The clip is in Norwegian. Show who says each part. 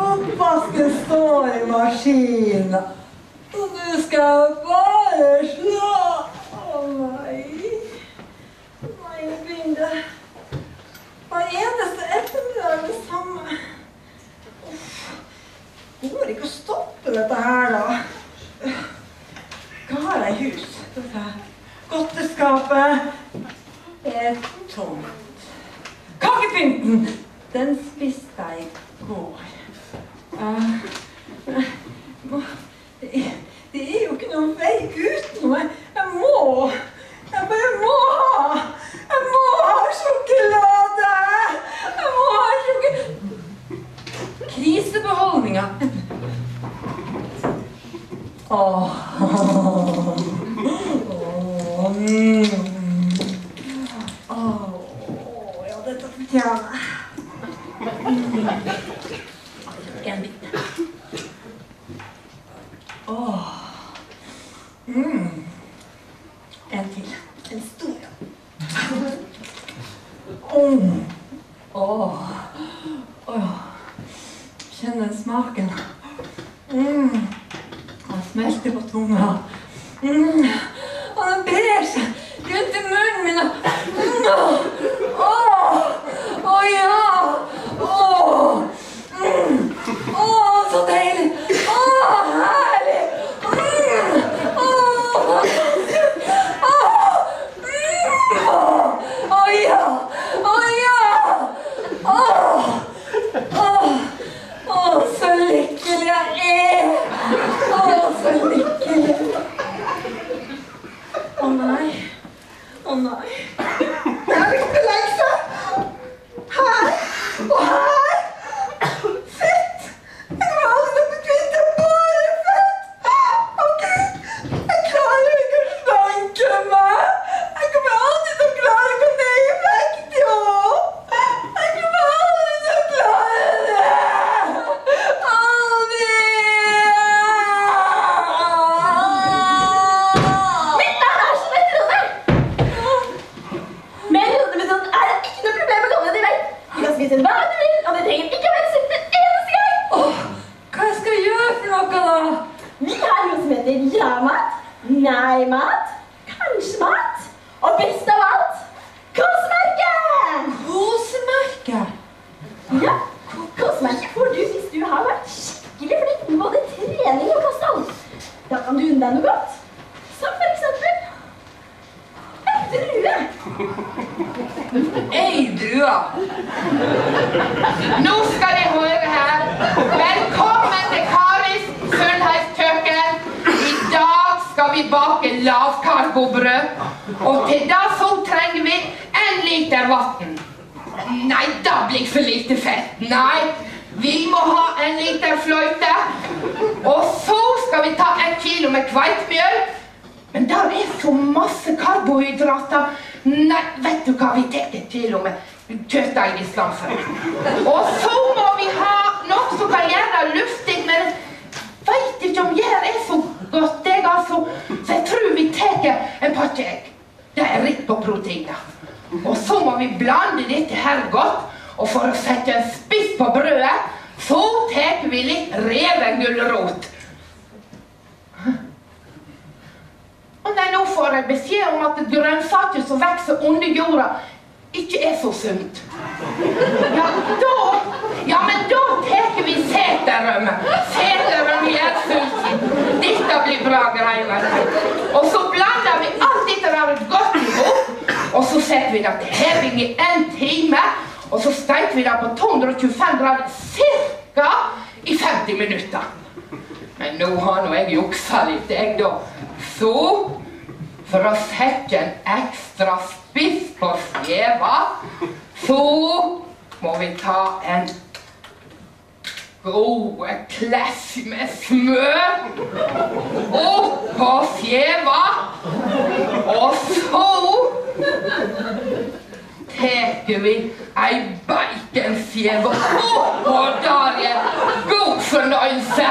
Speaker 1: Oppvasken står i maskinen, og du skal bare slå. Nei, jeg begynner. Hver eneste ettermiddag det samme. Går ikke å stoppe dette her da. Hva har jeg i hus? Godteskapet er tomt. Kakepynten, den spiste jeg i går. Det er jo ikke noen vei utenom. Jeg bare må ha sjokolade. Jeg må ha sjokolade. Krisebeholdninger. Ja, dette fortjener jeg. En bit. En til. En stor. Kjenn den smaken. Den smelter på tunga. Og den brer seg rundt i munnen min. Ja! Så deilig! Herlig! Så lykkelig jeg er! Så lykkelig! Nei. Det er ikke lekse! Her og her! Fett! Jeg kommer aldri til å begynne bare fett! Ok, jeg klarer ikke å slanke meg! Jeg kommer aldri til å klare å gå ned i vekt, jo! Jeg kommer aldri til å klare det! Aldri!
Speaker 2: Mitt navn er Jeanette Rode! Med Rode-metoden er det ikke noe problem å komme ned i vekt. Du kan spise hva du vil, og det trenger ikke å være sunt en eneste gang.
Speaker 1: Hva jeg skal gjøre for noe da?
Speaker 2: Vi har noe som heter ja-mat, nei-mat, kanskje-mat, og best av alt, kosemerke!
Speaker 1: Kosemerke?
Speaker 2: Ja, kosemerke får du hvis du har vært skikkelig flink med både trening og kosthold. Da kan du unne deg noe godt, som for eksempel en drue.
Speaker 3: Ei drua! Nå skal jeg høre her. Velkommen til Karis sunnhetskjøkken. I dag skal vi bake lavkarbobrød. Og til det så trenger vi 1 liter vann. Nei, det blir for lite fett. Nei, vi må ha 1 liter fløyte. Og så skal vi ta 1 kilo med kveitmjøl. Men der er så masse karbohydrater. Nei, vet du hva? Vi tar 1 kilo med kjøttdeig i stedet for. Og så må vi ha noe som kan gjøre luftig, men jeg vet ikke om gjør er så godt, jeg altså. Så jeg tror vi tar en pakke egg. Det er rikt på proteiner. Og så må vi blande dette her godt, og for å sette en spiss på brødet, så tar vi litt revengulrot. Og nei, nå får jeg beskjed om at grønnsaker som vokser under jorda ikke er så sunt. Men da tar vi seterrømme. Seterrømme er sunt. Dette blir bra greier. Og så blander vi alt dette der godt ihop, og så setter vi det til heving i 1 time, og så steker vi det på 225 grader cirka i 50 minutter. Men nå har nå jeg juksa litt, jeg da. Så, for å sette en ekstra spiss på skjeva, så må vi ta en gode kless med smør opp på skjeva, og så teker vi ei baconskjeve oppå der igjen. God fornøyelse!